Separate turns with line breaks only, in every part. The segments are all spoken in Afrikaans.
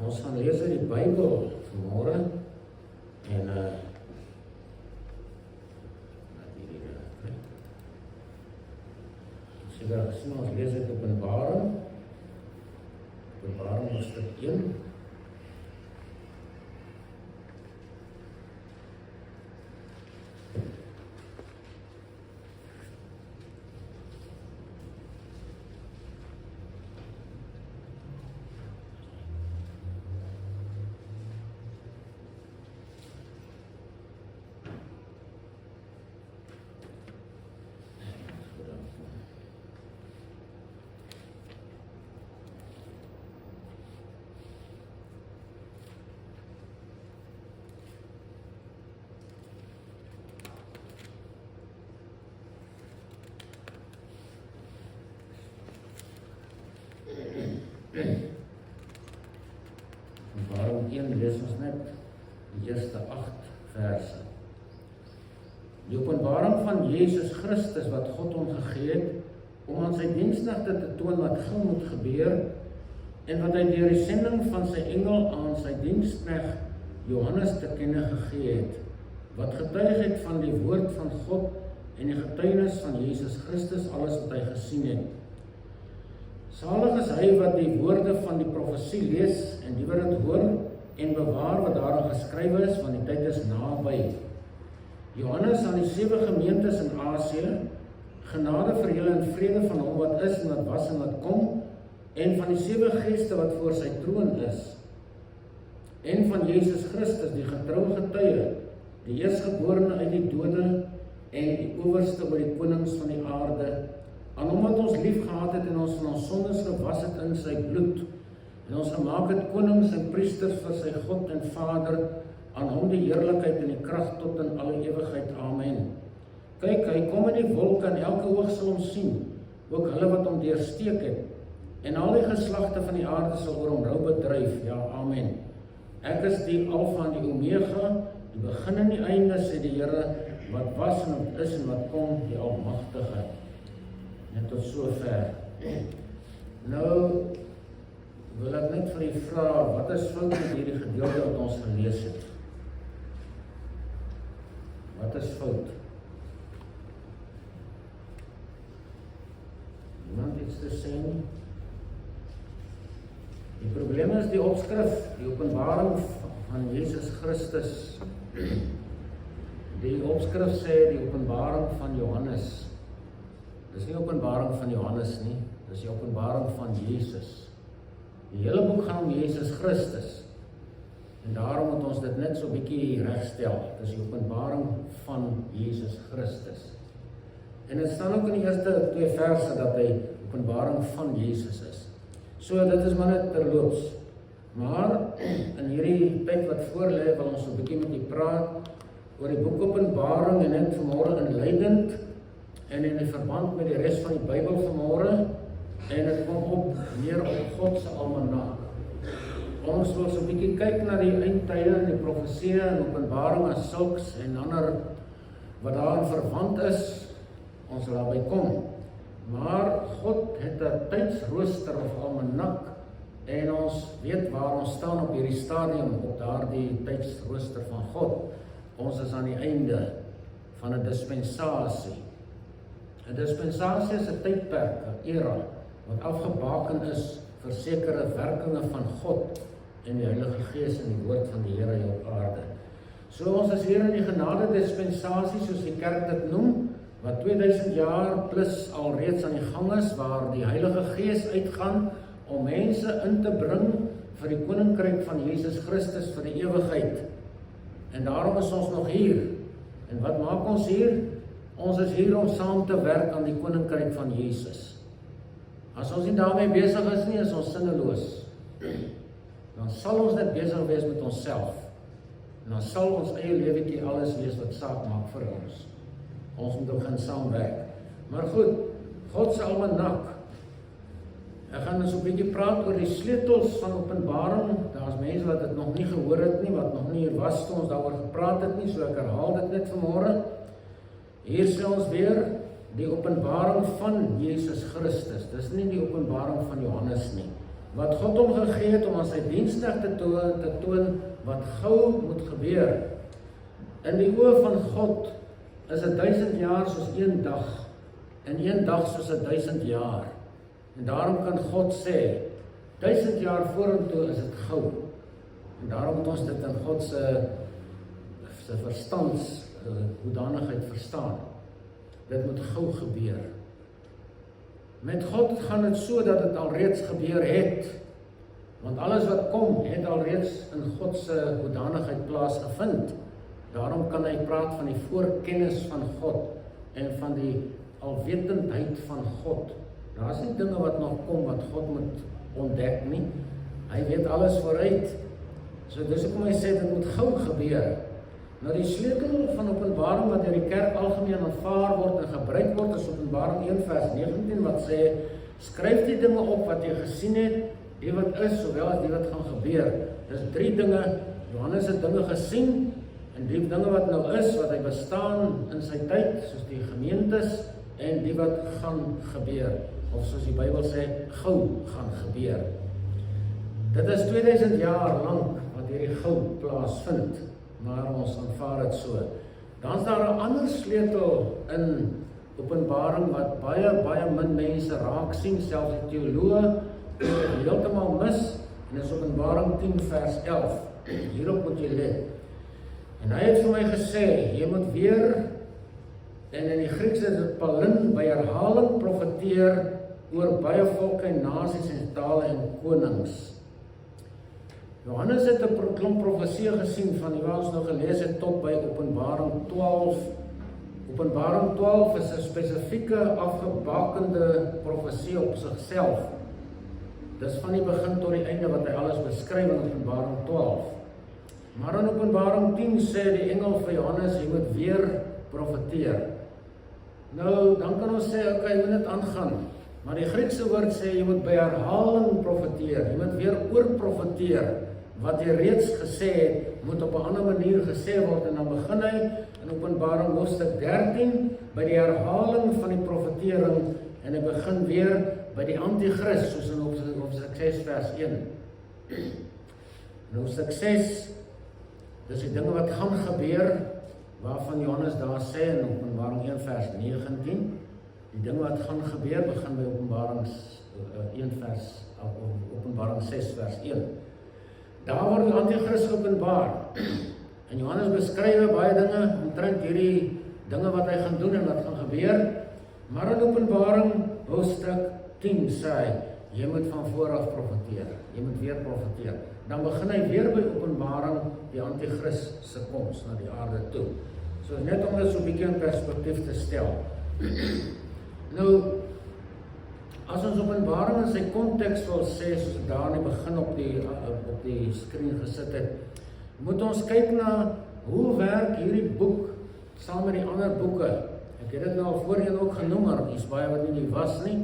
Ons gaan lees uit die Bybel vanmôre en ons lees uit Openbaring hoofstuk 1. Openbaring 1 lees ons net die eerste 8 verse. Die openbaring van Jesus Christus wat God hom gegee het om aan sy diensnagte te toon wat gou moet gebeur en wat hy deur die sending van sy engel aan sy diensknegt Johannes te kenne gegee het, wat getuig het van die woord van God en die getuienis van Jesus Christus, alles wat hy gesien het. Salig is hy wat die woorde van die profesie lees en die wat dit hoor en bewaar wat daarin geskrywe is, want die tyd is naby. Johannes aan die 7 gemeentes in Asië, genade vir julle en vrede van hom wat is en wat was en wat kom, en van die 7 geeste wat voor sy troon is, en van Jesus Christus, die getroue getuie, die eerstgeborene uit die dode en die owerste oor die konings van die aarde, aan hom wat ons lief gehad het en ons van ons sondes gewas het in sy bloed, en ons gemaak het konings en priesters vir sy God en Vader, aan hom die heerlikheid en die krag tot in alle ewigheid. Amen. Kyk, hy kom in die wolk en elke oog sal hom sien, ook hulle wat hom deursteek het, en al die geslagte van die aarde sal oor hom rou bedryf. Ja, amen. Ek is die Alfa en die Omega, die begin en die einde, sê die Here, wat was en wat is en wat kom, die Almagtige. Net tot so ver. Nou wil ek net vir u vra, wat is fout met hierdie gedeelte wat ons gelees het? Wat is fout? Iemand iets te sê nie? Die probleem is die opskrif, die openbaring van Jesus Christus. Die opskrif sê die openbaring van Johannes. Dis nie openbaring van Johannes nie, dis die openbaring van Jesus. Die hele boek gaan om Jesus Christus. En daarom moet ons dit net so 'n bietjie regstel. Dis die openbaring van Jesus Christus. En dit staan ook in die eerste 2 verse dat hy openbaring van Jesus is. So dit is maar net terloops. Maar in hierdie tyd wat voor lê, wil ons so 'n bietjie met u praat oor die boek Openbaring en net vanmôre inleidend en in die verband met die res van die Bybel vanmôre, en dit kom op meer op God se almanak. Ons wil so 'n bietjie kyk na die eindtye en die profeseë en Openbaring as sulks en ander wat daarin verwant is. Ons sal daarby kom. Maar God het 'n tydsrooster of almanak en ons weet waar ons staan op hierdie stadium op daardie tydsrooster van God. Ons is aan die einde van 'n dispensasie. 'n Dispensasie is 'n tydperk, 'n era, wat afgebaken is vir sekere werkinge van God en die Heilige Gees en die woord van die Here hier op aarde. So ons is hier in die genade dispensasie, soos die kerk dit noem, wat 2000 jaar plus alreeds aan die gang is, waar die Heilige Gees uitgaan om mense in te bring vir die koninkryk van Jesus Christus vir die ewigheid. En daarom is ons nog hier. En wat maak ons hier? Ons is hier om saam te werk aan die koninkryk van Jesus. As ons nie daarmee besig is nie, is ons sinneloos. Dan sal ons net besig wees met onsself. En dan sal ons eie lewetjie alles wees wat saak maak vir ons. Ons moet begin saamwerk. Maar goed, God se almanak. Ek gaan so 'n bietjie praat oor die sleutels van Openbaring. Daar's mense wat dit nog nie gehoor het nie, wat nog nie hier was toe ons daaroor gepraat het nie, so ek herhaal dit net vanmôre. Hier sê ons weer die openbaring van Jesus Christus. Dis nie die openbaring van Johannes nie. wat God hom gegee het om aan sy diensknegt te toon wat gou moet gebeur. In die oë van God is 1000 jaar soos een dag, en een dag soos 1000 jaar. En daarom kan God sê, 1000 jaar vorentoe is dit gou. En daarom moet ons dit in God se verstands hoedanigheid verstaan. Dit moet gou gebeur. Met God gaan dit so dat dit alreeds gebeur het. Want alles wat kom, het alreeds in God se hoedanigheid plaasgevind. Daarom kan hy praat van die voorkennis van God en van die alwetendheid van God. Daar is nie dinge wat nog kom wat God moet ontdek nie. Hy weet alles vooruit. So dis hoekom hy sê dit moet gou gebeur. Nou die sleutel van Openbaring wat deur die kerk algemeen aanvaar word en gebruik word is Openbaring 1 vers 19 wat sê, skryf die dinge op wat jy gesien het, die wat is, sowel as die wat gaan gebeur. Dis 3 dinge, Johannes het dinge gesien, en die dinge wat nou is, wat hy bestaan in sy tyd, soos die gemeentes, en die wat gaan gebeur, of soos die Bybel sê, gou gaan gebeur. Dit is 2000 jaar lang wat hierdie gou plaasvind, maar ons aanvaar dit so. Dan is daar 'n ander sleutel in Openbaring wat baie min mense raak sien, selfs die teoloë heeltemal mis, en dit is Openbaring 10 vers 11. Hierop moet jy let. En hy het vir my gesê, jy moet weer, en in die Grieks is dit palin, by herhaling profeteer oor baie volke en nasies en tale en konings. Johannes het 'n klomp profeseë gesien van die wat ons nou gelees het tot by Openbaring 12. Openbaring 12 is 'n spesifieke afgebakende profesie op sigself. Dis van die begin tot die einde wat hy alles beskryf in Openbaring 12. Maar in Openbaring 10 sê die engel vir Johannes, jy moet weer profeteer. Nou, dan kan ons sê, okay, jy moet dit aangaan. Maar die Griekse woord sê, jy moet by herhaling profeteer. Jy moet weer oorprofeteer. Wat jy reeds gesê het, moet op 'n ander manier gesê word. En dan begin hy in Openbaring hoofstuk 13, by die herhaling van die profetering, en hy begin weer by die antichrist, soos in hoofstuk 6 vers 1. In hoofstuk 6, dis die dinge wat gaan gebeur, waarvan Johannes daar sê in Openbaring 1 vers 19, die dinge wat gaan gebeur, begin by Openbaring 6 vers 1. Daar word die antichrist geopenbaar, en Johannes beskryf baie dinge, omtrent hierdie dinge wat hy gaan doen en wat gaan gebeur, maar in Openbaring hoofstuk 10 sê hy, jy moet van vooraf profeteer, jy moet weer profeteer. Dan begin hy weer by Openbaring die antichrist se koms na die aarde toe. So net om dit so 'n bietjie in perspektief te stel. Nou, as ons Openbaring in sy konteks wil sê, soos ek daar in die begin op die skerm gesit het, moet ons kyk na hoe werk hierdie boek saam met die ander boeke. Ek het dit nou al voorheen ook genoem, maar dis baie wat nie was nie.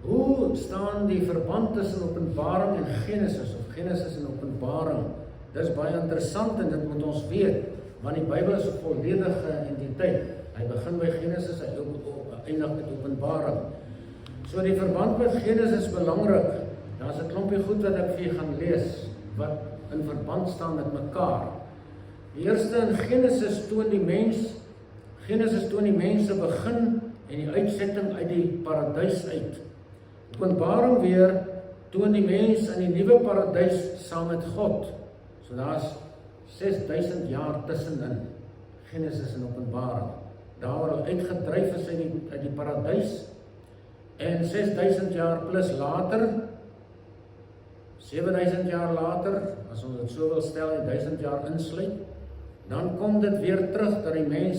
Hoe staan die verband tussen Openbaring en Genesis, of Genesis en Openbaring? Dis baie interessant en dit moet ons weet, want die Bybel is 'n volledige entiteit. Hy begin by Genesis, hy eindig met Openbaring. So die verband met Genesis is belangrik. Daar's 'n klompie goed wat ek vir julle gaan lees, wat in verband staan met mekaar. Die eerste in Genesis toon die mens se begin en die uitsetting uit die paradys uit. Openbaring weer toon die mens in die nuwe paradys saam met God. So daar's 6000 jaar tussenin, Genesis en Openbaring. Daar word hulle uitgedryf is uit die paradys, en 6000 jaar plus later, 7000 jaar later, as ons dit so wil stel, 1000 jaar insluit, dan kom dit weer terug, dat die mens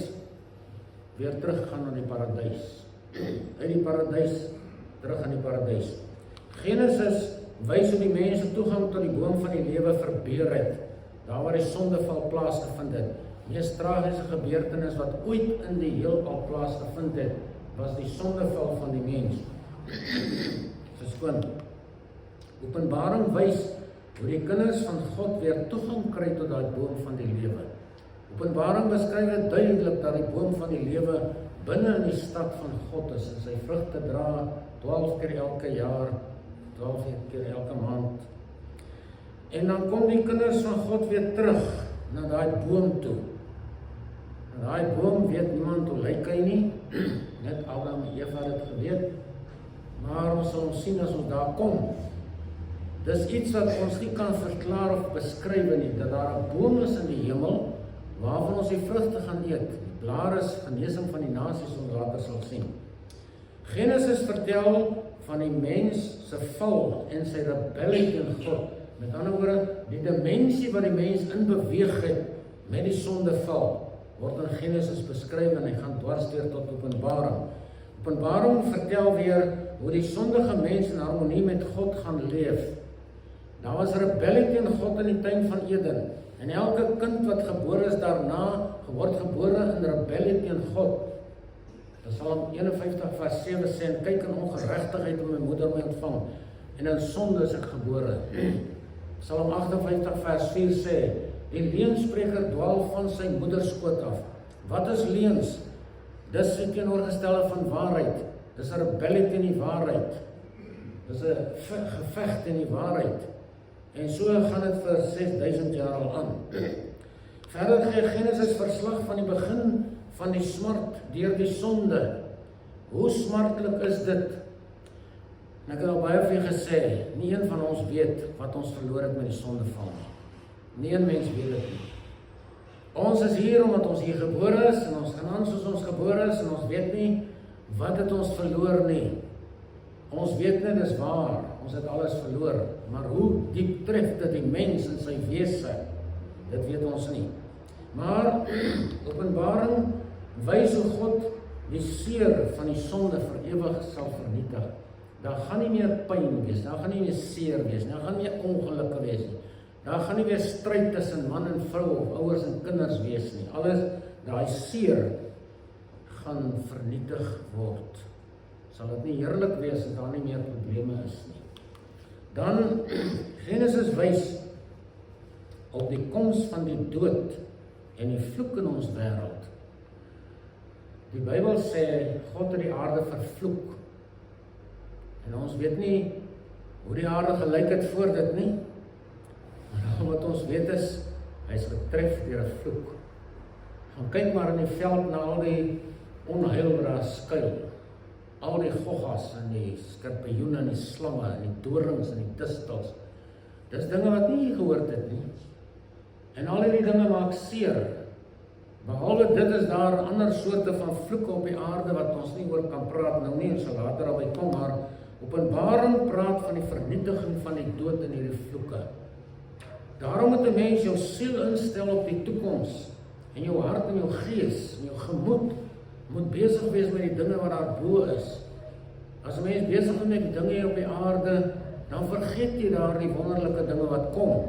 weer terug gaan na die paradys. Uit die paradys, terug aan die paradys. Genesis wys hoe die mense toegang tot die boom van die lewe verbeur het, daar waar die sondeval plaasgevind het. Die mees tragiese gebeurtenis wat ooit in die heelal plaasgevind het, was die sondeval van die mens. Verskoon. Openbaring wys hoe die kinders van God weer toegang kry tot daai boom van die lewe. Openbaring beskryf dit duidelik dat die boom van die lewe binne in die stad van God is en sy vrugte dra 12 keer elke jaar 12 keer elke maand. En dan kom die kinders van God weer terug na daai boom toe. Na daai boom weet niemand hoe lyk hy nie, net Adam en Eva het dit geweet, maar ons sal sien as ons daar kom. Dis iets wat ons nie kan verklaar of beskryf nie, dat daar 'n boom is in die hemel, waarvan ons die vrugte gaan eet. Die blare is genesing van die nasies, ons later sal sien. Genesis vertel van die mens se val en sy rebellie teen God. Met ander woorde, die dimensie wat die mens in beweeg het met die sondeval, word in Genesis beskryf en hy gaan dwarsdeur tot Openbaring. Openbaring vertel weer hoe die sondige mens in harmonie met God gaan leef. Daar was rebellie teen God in die tuin van Eden. En elke kind wat gebore is daarna, word gebore in rebellie teen God. Psalm 51 vers 7 sê, en kyk in ongeregtigheid om my moeder my ontvang, en in sonde is ek gebore. Psalm 58 vers 4 sê, die leenspreker dwaal van sy moederskoot af. Wat is leens? Dis die teenoorgestelde van waarheid. Dis 'n rebellie teen die waarheid. Dis 'n geveg teen die waarheid. En so gaan dit vir 6000 jaar al aan. Verder gee Genesis verslag van die begin van die smart deur die sonde. Hoe smartlik is dit? En ek het al baie vir julle gesê, nie een van ons weet wat ons verloor het met die sondeval nie. Nie een mens weet dit nie. Ons is hier omdat ons hier gebore is, en ons gaan aan soos ons gebore is, en ons weet nie wat het ons verloor nie. Ons weet net, dis waar, ons het alles verloor, maar hoe diep tref dit die mens in sy wese, dit weet ons nie. Maar Openbaring wys hoe God die seer van die sonde vir ewig sal vernietig. Daar gaan nie meer pyn wees, daar gaan nie meer seer wees, daar gaan nie meer ongelukke wees nie. Daar gaan nie weer stryd tussen man en vrou of ouers en kinders wees nie. Alles, daai seer gaan vernietig word. Sal dit nie heerlik wees as daar nie meer probleme is nie. Dan Genesis wys op die koms van die dood en die vloek in ons wêreld. Die Bybel sê God het die aarde vervloek. En ons weet nie hoe die aarde gelyk het voor dit nie. Maar wat ons weet is, hy is getref deur 'n vloek. Gaan kyk maar in die veld na al die onheil wat daar skuil. Al die goggas en die skorpioene en die slange en die dorings en die distels. Dis dinge wat nie gehoord het nie. En al die dinge maak seer. Behalwe dit is daar ander soorte van vloeke op die aarde wat ons nie oor kan praat nou nie, en sal later daarby kom, maar Openbaring praat van die vernietiging van die dood en hierdie vloeke. Daarom moet 'n mens jou siel instel op die toekoms, en jou hart en jou gees en jou gemoed moet besig wees met die dinge wat daar bo is. As 'n mens besig is met die dinge hier op die aarde, dan vergeet jy daar die wonderlike dinge wat kom,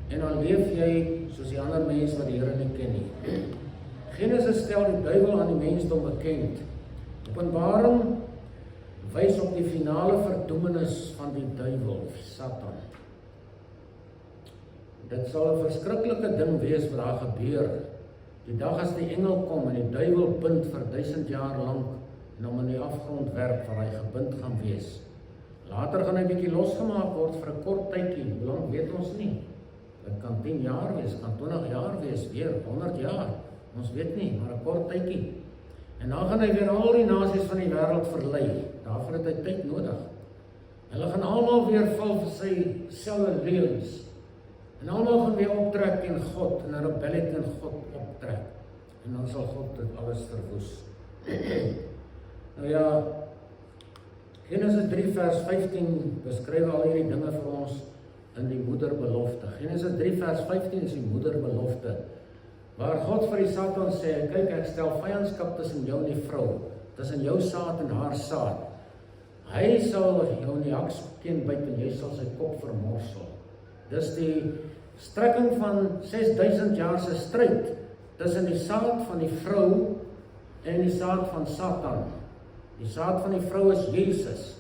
en dan leef jy soos die ander mense wat die Here nie ken nie. Genesis stel die duiwel aan die mensdom bekend. Openbaring wys op die finale verdoemenis van die duiwel, Satan. Dit sal 'n verskriklike ding wees wat daar gebeur. Die dag as die engel kom en die duiwel bind vir 1000 jaar lank en hom in die afgrond werp waar hy gebind gaan wees. Later gaan hy bietjie losgemaak word vir 'n kort tydjie. Hoe lank weet ons nie. Dit kan 10 jaar wees, kan 20 jaar wees, weer 100 jaar. Ons weet nie, maar 'n kort tydjie. En dan gaan hy weer al die nasies van die wêreld verlei. Daarvoor het hy tyd nodig. Hulle gaan almal weer val vir sy selfe leuns. En almal gaan weer optrek teen God en 'n rebellie teen God optrek. En dan sal God dit alles verwoes. Nou ja, Genesis 3 vers 15 beskryf al hierdie dinge vir ons in die moederbelofte. Genesis 3 vers 15 is die moederbelofte, waar God vir die Satan sê, kyk, ek stel vyandskap tussen jou en die vrou, tussen jou saad en haar saad. Hy sal jou in die hakskeen byt en jy sal sy kop vermorsel. Dis die strekking van 6000 jaar se stryd tussen die saad van die vrou en die saad van Satan. Die saad van die vrou is Jesus.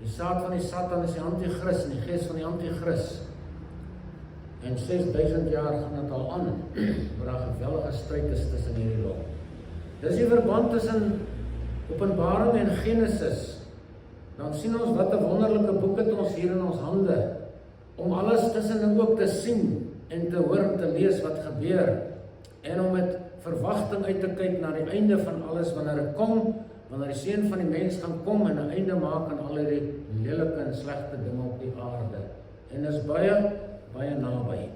Die saad van die Satan is die anti-kris en die gees van die anti-kris. En 6000 jaar gaan dit al aan, waar 'n geweldige stryd is tussen hierdie lot. Dis die verband tussen Openbaring en Genesis. dan sien ons wat 'n wonderlike boek het ons hier in ons hande, om alles tussenin ook te sien en te hoor en te lees wat gebeur, en om met verwagting uit te kyk na die einde van alles wanneer dit kom, wanneer die Seun van die mens gaan kom en 'n einde maak aan al die lelike en slegte dinge op die aarde. En is baie, baie naby.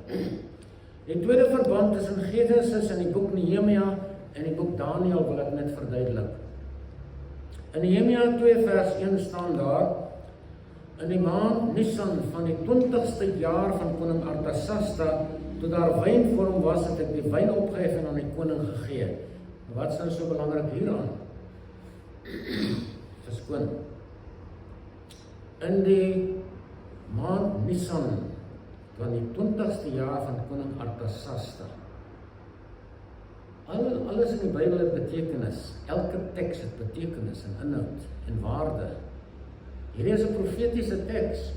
Die tweede verband tussen Genesis en die boek Nehemia en die boek Daniël wil ek net verduidelik. In Nehemia 2 vers 1 staan daar: in die maand Nisan van die 20ste jaar van koning Artasasta, toe daar wyn voor hom was, het ek die wyn opgehef en aan die koning gegee. Wat is nou so belangrik hieraan? Verskoon. In die maand Nisan van die 20ste jaar van koning Artasasta. Alles in die Bybel het betekenis. Elke teks het betekenis en inhoud en waarde. Hierdie is 'n profetiese teks.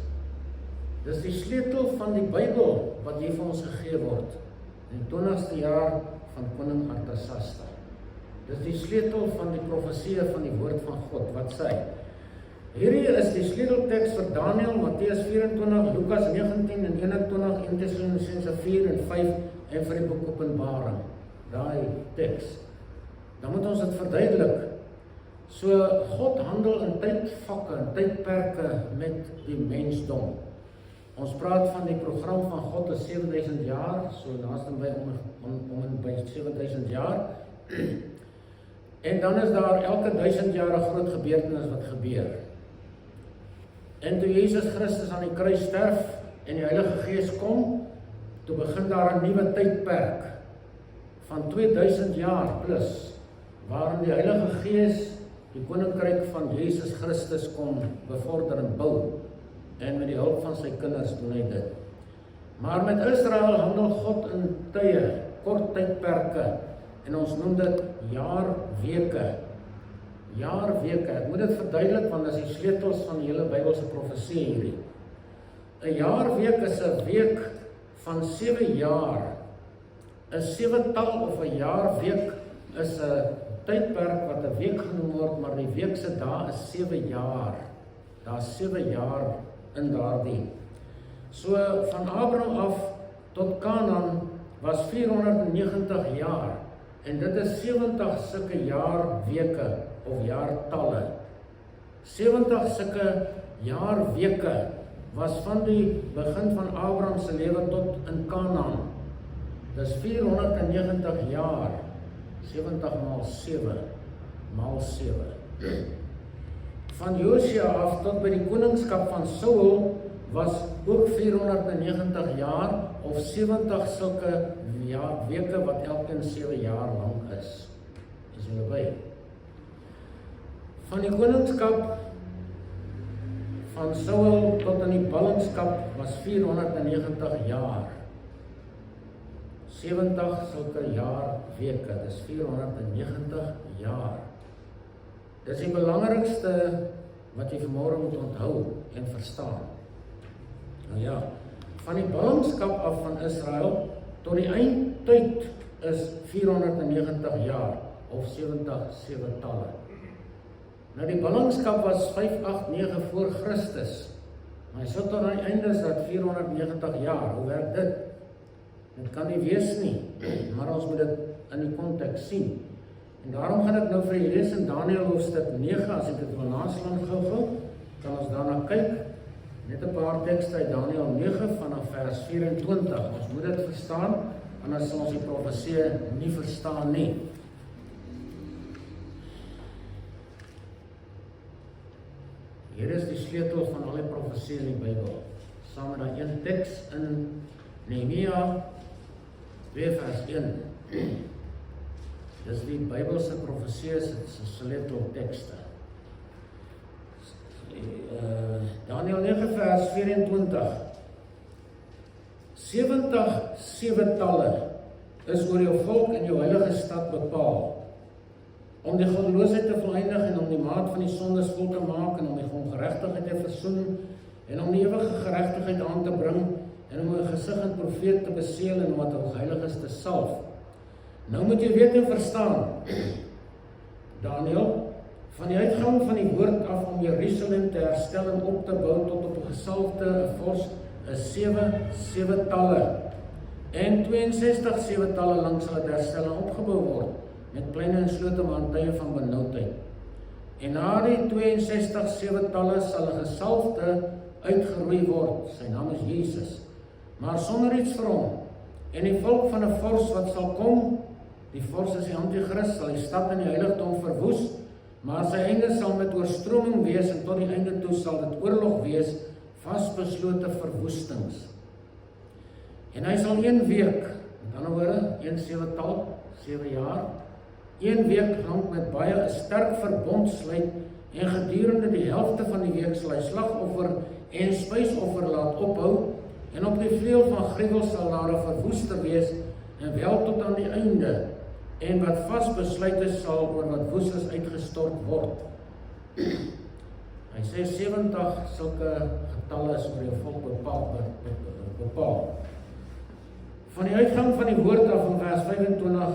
Dis die sleutel van die Bybel wat hier vir ons gegee word in die 20ste jaar van koning Artasasta. Dis die sleutel van die profeseë van die woord van God. Wat sê? Hierdie is die sleutelteks vir Daniël, Matteus 24, Lukas 19 en 21, 1 Tessalonisense 4 en 5 en vir die boek Openbaring. Daai teks. Dan moet ons dit verduidelik. So God handel in tydvakke en tydperke met die mensdom. Ons praat van die program van God is 7000 jaar, so naaste by om en by 7000 jaar. En dan is daar elke 1000 jaar 'n groot gebeurtenis wat gebeur. En toe Jesus Christus aan die kruis sterf en die Heilige Gees kom, toe begin daar 'n nuwe tydperk van 2000 jaar plus, waarin die Heilige Gees die koninkryk van Jesus Christus kom bevorder en bou, en met die hulp van sy kinders doen hy dit. Maar met Israel handel God in tye, kort tydperke, en ons noem dit jaarweke. Jaarweke, ek moet dit verduidelik, want dit is die sleutels van die hele Bybelse profesie hierdie. 'n jaarweek is 'n week van 7 jaar. 'n 7-tal of 'n jaarweek is 'n tydperk wat 'n week genoem word, maar die week se dae is 7 jaar. Daar's 7 jaar in daardie. So van Abraham af tot Kanaan was 490 jaar. En dit is 70 sulke jaarweke of jaartalle. 70 sulke jaarweke was van die begin van Abraham se lewe tot in Kanaan. Dis 490 jaar. 70 maal 7 maal 7. Van Josia af tot by die koningskap van Saul was ook 490 jaar of 70 sulke weke wat elkeen 7 jaar lank is. Is julle by? Van die koningskap van Saul tot aan die ballingskap was 490 jaar. 70 sulke jaarweke, dis 490 jaar. Dis die belangrikste wat jy vanmôre moet onthou en verstaan. Nou ja, van die ballingskap af van Israel tot die eindtyd is 490 jaar of 70 7-talle. Nou die ballingskap was 589 voor Christus. Maar hy sit tot aan die einde is dat 490 jaar. Hoe werk dit? Dit kan nie wees nie, maar ons moet dit in die konteks sien. En daarom gaan ek nou vir julle lees in Daniël hoofstuk 9, as ek dit wil naslaan gou-gou, kan ons daarna kyk. Net 'n paar tekste uit Daniël 9 vanaf vers 24. Ons moet dit verstaan, anders sal ons die profesie nie verstaan nie. Hier is die sleutel van al die profesie in die Bybel. Saam met daai een teks in Nehemia 2 vers 1. Dis die Bybelse profesie se sleuteltekste. Daniël 9 vers 24. 70 7-talle is oor jou volk en jou heilige stad bepaal, om die goddeloosheid te voleindig en om die maat van die sondes vol te maak en om die ongeregtigheid te versoen en om die ewige geregtigheid aan te bring en om 'n gesigte profeet te beseël en om wat hoogheiliges te salf. Nou moet jy weet en verstaan, Daniël, Van die uitgang van die woord af om Jerusalem te herstel en op te bou tot op 'n gesalfde vors is 7 talle. En 62 7 talle lank sal dit herstel en opgebou word, met pleine en slote aan tye van benoudheid. En na die 62 7 talle sal 'n gesalfde uitgeroei word, sy naam is Jesus, maar sonder iets vir hom. En die volk van 'n vors wat sal kom, die vors is die Antichrist, sal die stad en die heiligdom verwoes, maar sy einde sal met oorstroming wees, en tot die einde toe sal dit oorlog wees, vasbeslote verwoestings. En hy sal 1 week, met ander woorde, 1 7-tal, 7 jaar, 1 week lank met baie 'n sterk verbond sluit, en gedurende die helfte van die week sal hy slagoffer en spysoffer laat ophou, en op die vleuel van gruwel sal daar 'n verwoester wees, en wel tot aan die einde, en wat vasbesluit is sal oor wat woes is uitgestort word. Hy sê 70 sulke getalle is oor jou volk bepaal. Van die uitgang van die woord af in vers 25,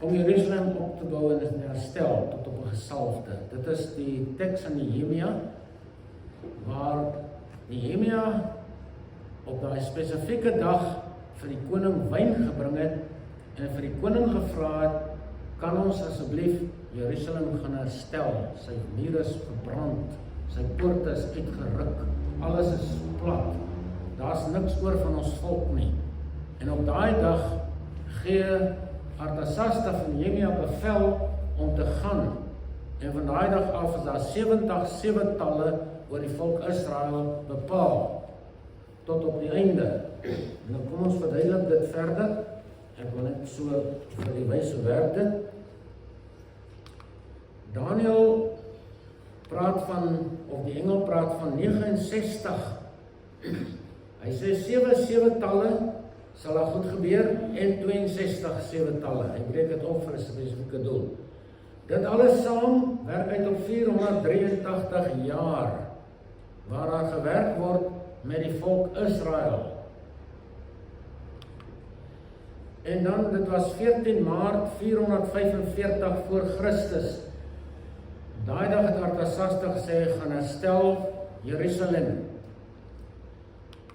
om Jerusalem op te bou en te herstel tot op 'n gesalfde. Dit is die teks in Nehemia, waar Nehemia op daai spesifieke dag vir die koning wyn gebring het, en vir die koning gevra het, kan ons asseblief Jerusalem gaan herstel, sy mure is verbrand, sy poorte is uitgeruk, alles is plat, daar's niks oor van ons volk nie. En op daai dag gee Artasasta van Nehemia bevel om te gaan, en van daai dag af is daar 70 7 talle oor die volk Israel bepaal, tot op die einde. En dan kom ons verduidelik dit verder. Ek wil net so vir die wys hoe werk dit. Daniel praat van, of die engel praat van 69. Hy sê 7 talle sal daar goed gebeur, en 62 7 talle. Hy breek dit op vir 'n spesifieke doel. Dit alles saam werk uit op 483 jaar, waar daar gewerk word met die volk Israel. En dan, dit was 14 Maart 445 voor Christus. Daai dag het Artasasta gesê, gaan herstel Jerusalem.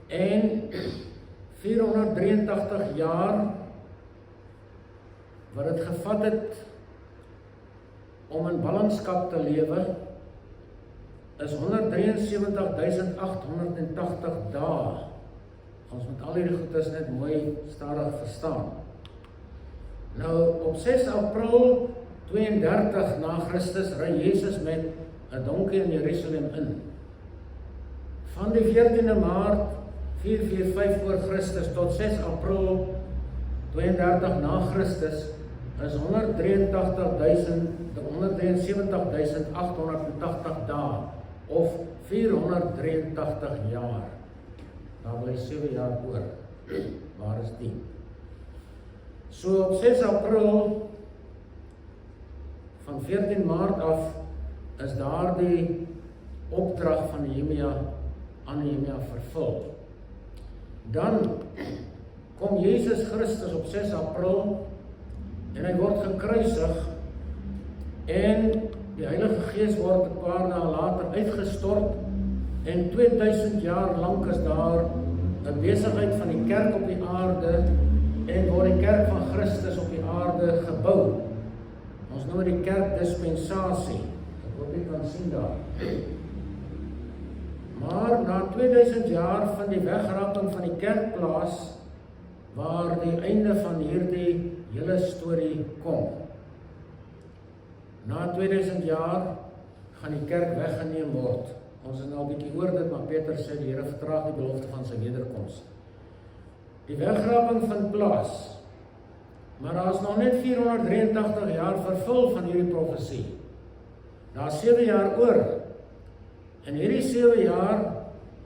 En 483 jaar wat dit gevat het om in ballingskap te lewe, is 173.880 dae. Ons moet al hierdie goedes net mooi stadig verstaan. Nou, op 6 April 32 na Christus ry Jesus met 'n donkie in Jerusalem in. Van die 14de Maart 445 voor Christus tot 6 April 32 na Christus is 173.880 dae, of 483 jaar. Daar bly 7 jaar oor. Waar is die? So op 6 April van 14 Maart af is daar die opdrag van Nehemia aan Nehemia vervul. Dan kom Jesus Christus op 6 April en hy word gekruisig, en die Heilige Gees word 'n paar dae later uitgestort, en 2000 jaar lank is daar 'n besigheid van die kerk op die aarde, en word die kerk van Christus op die aarde gebou. Ons noem die kerk dispensasie. Ek hoop jy kan sien daar. Maar na 2000 jaar van die wegraping van die kerk plaas, waar die einde van hierdie hele storie kom. Na 2000 jaar gaan die kerk weggeneem word. Ons is nou 'n bietjie oor dit, maar Peter sê die Here vertraag die belofte van sy wederkoms. Die wegraping vind plaas, maar daar is nog net 483 jaar vervul van hierdie profesie. Daar is 7 jaar oor, en hierdie 7 jaar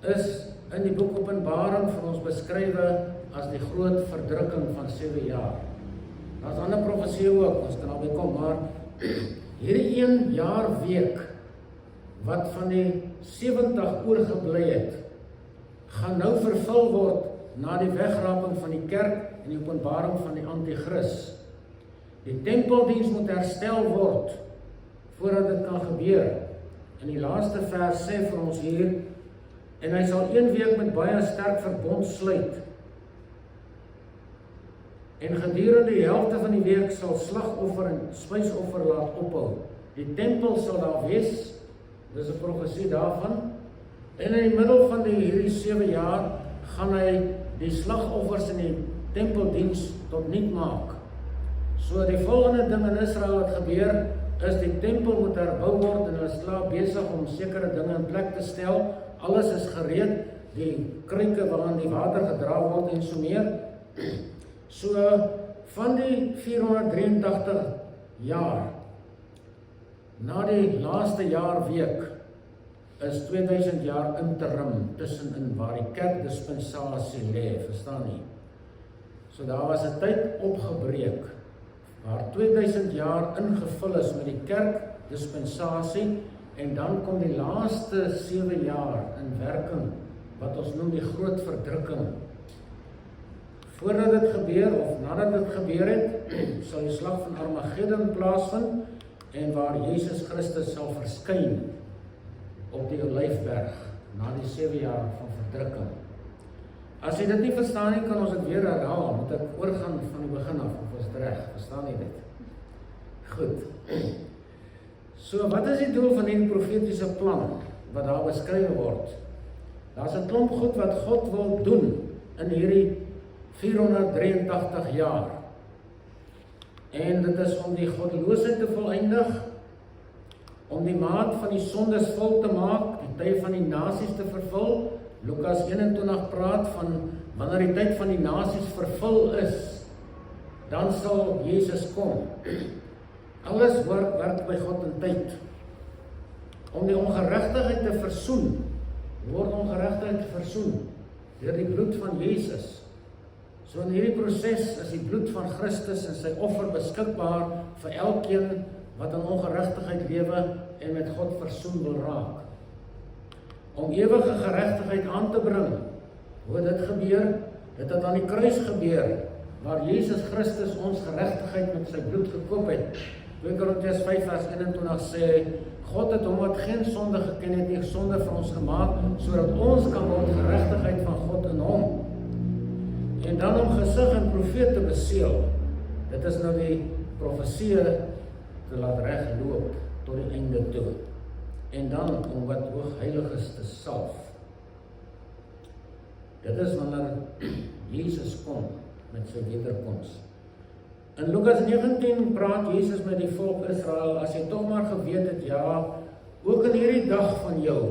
is in die boek Openbaring vir ons beskrywe as die groot verdrukking van 7 jaar. Daar is ander profesie ook, ons kan albei kom, maar hierdie 1 jaar week, wat van die 70 oorgebly het, gaan nou vervul word na die wegraping van die kerk en die openbaring van die Antichrist. Die tempeldiens moet herstel word voordat dit kan gebeur. In die laaste vers sê vir ons hier, en hy sal 1 week met baie sterk verbond sluit. En gedurende die helfte van die week sal slagoffer en spysoffer laat ophou. Die tempel sal daar wees, dis 'n profesie daarvan. En in die middel van hierdie 7 jaar gaan hy die slagoffers in die tempeldiens tot niet maak. So die volgende ding in Israel wat gebeur, is die tempel moet herbou word en hulle is klaar besig om sekere dinge in plek te stel. Alles is gereed, die kruike waarin die water gedra word en so meer. So van die 483 jaar, na die laaste jaarweek, is 2000 jaar interim tussenin waar die kerkdispensasie lê, verstaan nie? So daar was 'n tyd opgebreek waar 2000 jaar ingevul is met die kerkdispensasie en dan kom die laaste 7 jaar in werking wat ons noem die groot verdrukking. Voordat dit gebeur of nadat dit gebeur het, sal die slag van Armageddon plaasvind en waar Jesus Christus sal verskyn op die Olyfberg na die 7 jaar van verdrukking. As jy dit nie verstaan nie, kan ons dit weer herhaal. Moet ek oorgaan van die begin af, of is dit reg? Verstaan jy dit? Goed. So, wat is die doel van die profetiese plan wat daar beskryf word? Daar's 'n klomp goed wat God wil doen in hierdie 483 jaar. En dit is om die goddeloosheid te volëindig, om die maat van die sondes vol te maak, die tyd van die nasies te vervul. Lukas 21 praat van wanneer die tyd van die nasies vervul is, dan sal Jesus kom. Alles werk by God in tyd. Om die ongeregtigheid te versoen, word ongeregtigheid versoen deur die bloed van Jesus. So in hierdie proses is die bloed van Christus en sy offer beskikbaar vir elkeen wat in ongeregtigheid lewe en met God versoen wil raak. Om ewige geregtigheid aan te bring, hoe dit gebeur, dit het aan die kruis gebeur, waar Jesus Christus ons geregtigheid met sy bloed gekoop het. 2 Korintiërs 5 vers 21 sê, God het hom wat geen sonde geken het nie, sonde vir ons gemaak, sodat ons kan word geregtigheid van God in hom. En dan om gesig en profeet te beseël, dit is nou die profesie te laat regloop tot die einde toe. En dan om wat hoogheiliges te salf. Dit is wanneer Jesus kom met sy wederkoms. In Lukas 19 praat Jesus met die volk Israel, as jy tog maar geweet het, ja, ook in hierdie dag van jou,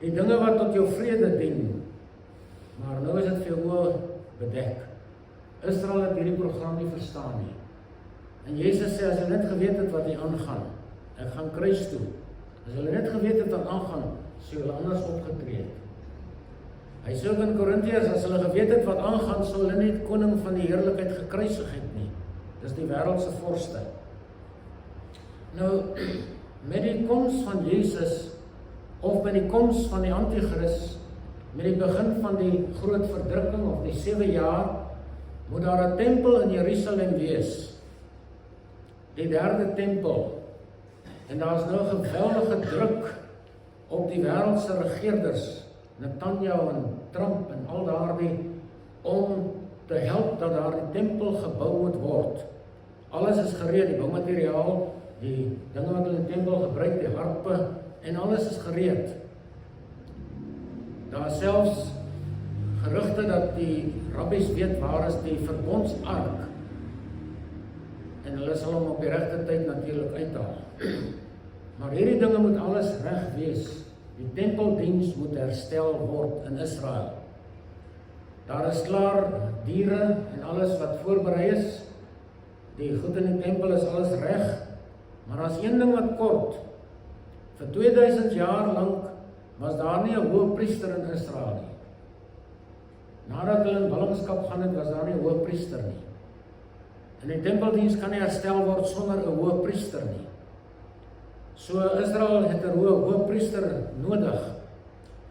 die dinge wat tot jou vrede dien, maar nou is dit vir jou oë bedek. Israel het hierdie program nie verstaan nie. En Jesus sê, as jy net geweet het wat hier aangaan, ek gaan kruis toe. As hulle net geweet het wat aangaan, sou hulle anders opgetree het. Hy sê ook in Korintiërs, as hulle geweet het wat aangaan, sou hulle nie koning van die heerlikheid gekruisig het nie. Dis die wêreldse vorste. Nou, met die koms van Jesus, of met die koms van die Antichrist, met die begin van die groot verdrukking, of die 7 jaar, moet daar 'n tempel in Jerusalem wees. Die 3de tempel. En daar is nou 'n geweldige druk op die wêreldse regerders, Netanyahu en Trump en al daardie, om te help dat daar die tempel gebou moet word. Alles is gereed, die boumateriaal, die dinge wat hulle in die tempel gebruik, die harpe, en alles is gereed. Daar is selfs gerugte dat die rabbies weet waar is die verbondsark, en hulle sal hom op die regte tyd natuurlik uithaal. Maar hierdie dinge moet alles reg wees. Die tempeldiens moet herstel word in Israel. Daar is klaar diere en alles wat voorberei is. Die goed in die tempel is alles reg. Maar as een ding wat kort, vir 2000 jaar lank was daar nie 'n hoëpriester in Israel nie. Nadat hulle in ballingskap gaan het, was daar nie 'n hoëpriester nie. En die tempeldiens kan nie herstel word sonder 'n hoëpriester nie. So Israel het 'n hoëpriester nodig,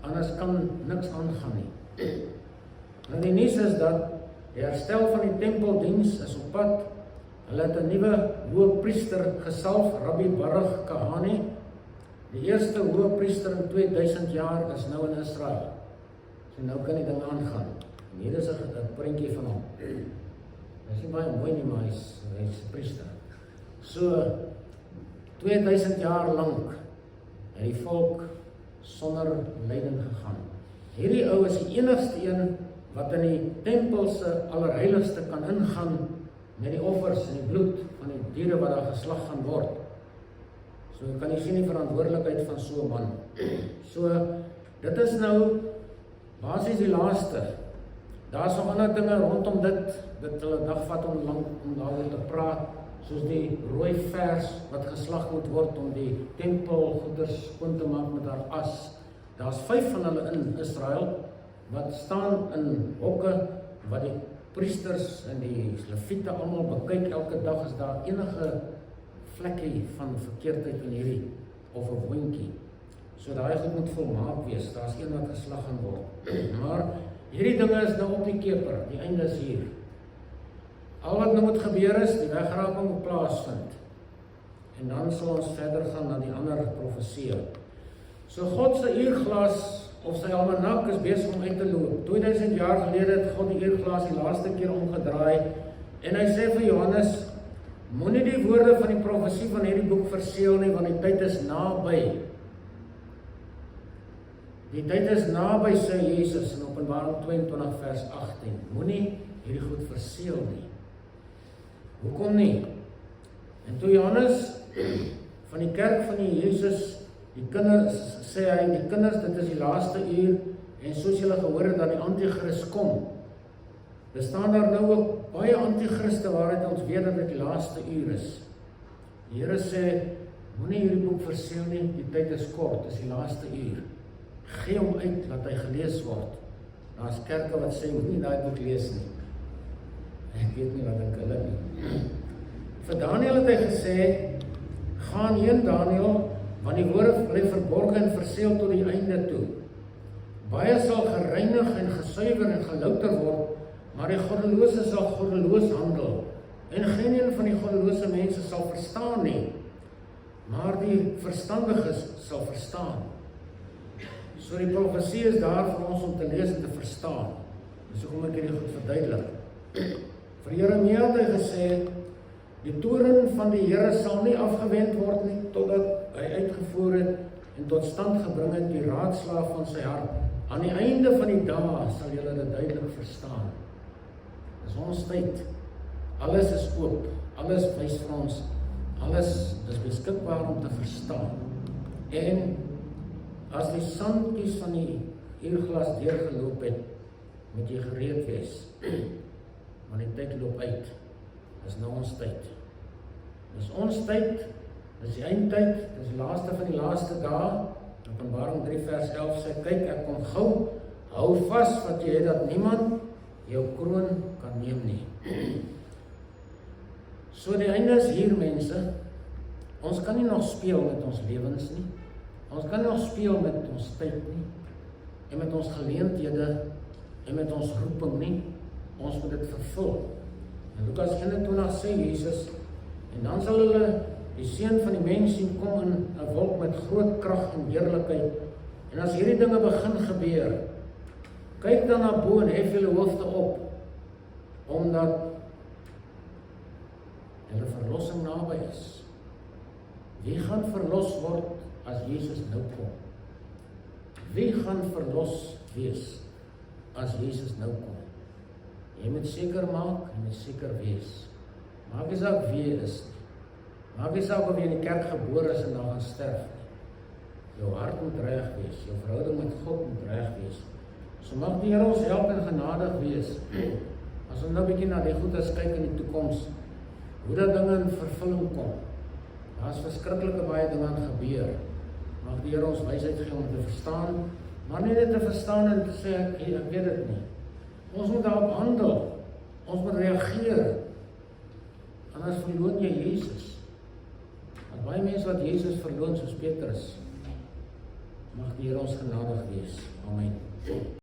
anders kan niks aangaan nie. Nou die nuus is dat die herstel van die tempeldiens is op pad. Hulle het 'n nuwe hoëpriester gesalf, Rabbi Baruch Kahane. Die eerste hoëpriester in 2000 jaar is nou in Israel. So nou kan die ding aangaan. En hier is 'n prentjie van hom. Hy is nie baie mooi nie, maar hy's 'n priester. So 2000 jaar lank het die volk sonder lyding gegaan. Hierdie ou is die enigste een wat in die tempel se allerheiligste kan ingaan met die offers en die bloed van die diere wat daar geslag gaan word. So kan jy sien die verantwoordelikheid van so 'n man. So dit is nou basies die laaste. Daar's nog ander dinge rondom dit hulle dag vat om daaroor te praat, soos die rooi vers wat geslag moet word om die tempelgoeders skoon te maak met haar as. Daar's 5 van hulle in Israel wat staan in hokke wat die priesters en die leviete almal bekyk. Elke dag is daar enige vlekkie van verkeerdheid in hierdie of 'n wondjie. So daai goed moet volmaak wees. Daar's een wat geslag gaan word. Maar hierdie dinge is nou op die keper. Die einde is hier. Al wat nou moet gebeur is, die wegraping moet plaasvind. En dan sal ons verder gaan na die ander profesieë. So God se uurglas of sy almanak is besig om uit te loop. 2000 jaar gelede het God die uurglas die laaste keer omgedraai. En hy sê vir Johannes, moenie die woorde van die profesie van hierdie boek verseël nie, want die tyd is naby. Die tyd is naby, sê Jesus in Openbaring 22 vers 18. Moenie hierdie goed verseël nie. Hoekom nie? En toe Johannes van die kerk van die Jesus, die kinders, sê hy, die kinders, dit is die laaste uur, en soos julle gehoor het dat die antichrist kom, bestaan daar nou ook baie antichriste waaruit ons weet dat dit die laaste uur is. Die Here sê, moenie hierdie boek verseël nie, die tyd is kort, dit is die laaste uur. Gee hom uit, laat hy gelees word. Daar's kerke wat sê, moenie daai boek lees nie. Ek weet nie wat dink hulle nie. Vir Daniël het hy gesê, gaan heen Daniël, want die woorde bly verborge en verseël tot die einde toe. Baie sal gereinig en gesuiwer en gelouter word, maar die goddelose sal goddeloos handel. En geen een van die goddelose mense sal verstaan nie, maar die verstandiges sal verstaan. So die profesie is daar vir ons om te lees en te verstaan. Dus kom ek hierdie goed verduidelik. Vir Jeremia het hy gesê, die toren van die Here sal nie afgewend word nie, totdat hy uitgevoer het en tot stand gebring het die raadslaaf van sy hart. Aan die einde van die dae sal julle dit duidelik verstaan. Dis ons tyd. Alles is oop. Alles wys vir ons. Alles is beskikbaar om te verstaan. En as die sandkies van die uurglas deurgeloop het, moet jy gereed wees. Want die tyd loop uit. Dis nou ons tyd. Dis ons tyd, dis die eindtyd, dis die laaste van die laaste dae. Openbaring 3 vers 11 sê, kyk, ek kom gou, hou vas wat jy het, dat niemand jou kroon kan neem nie. So die einde is hier, mense. Ons kan nie nog speel met ons lewens nie. Ons kan nie nog speel met ons tyd nie. En met ons geleenthede, en met ons roeping nie. Ons moet dit vervul. En Lukas 21 sê Jesus, en dan sal hulle die seun van die mens sien kom in 'n wolk met groot krag en heerlikheid. En as hierdie dinge begin gebeur, kyk dan na bo en hef julle hoofde op, omdat julle verlossing naby is. Wie gaan verlos word as Jesus nou kom? Wie gaan verlos wees as Jesus nou kom? Jy moet seker maak en jy seker wees. Maak nie saak wie jy is nie. Maak nie saak of jy in die kerk gebore is en dan gaan sterf nie. Jou hart moet reg wees, jou verhouding met God moet reg wees. So mag die Here ons help en genadig wees. As ons nou 'n bietjie na die goedes kyk in die toekoms, hoe dat dinge in vervulling kom. Daar's verskriklike baie dinge aan gebeur. Mag die Here ons wysheid gee om te verstaan, maar nie net te verstaan en te sê ek weet dit nie. Ons moet daarop handel. Ons moet reageer. Anders verloon jy Jesus. Maar baie mense wat Jesus verloon soos Petrus. Mag die Here ons genadig wees. Amen.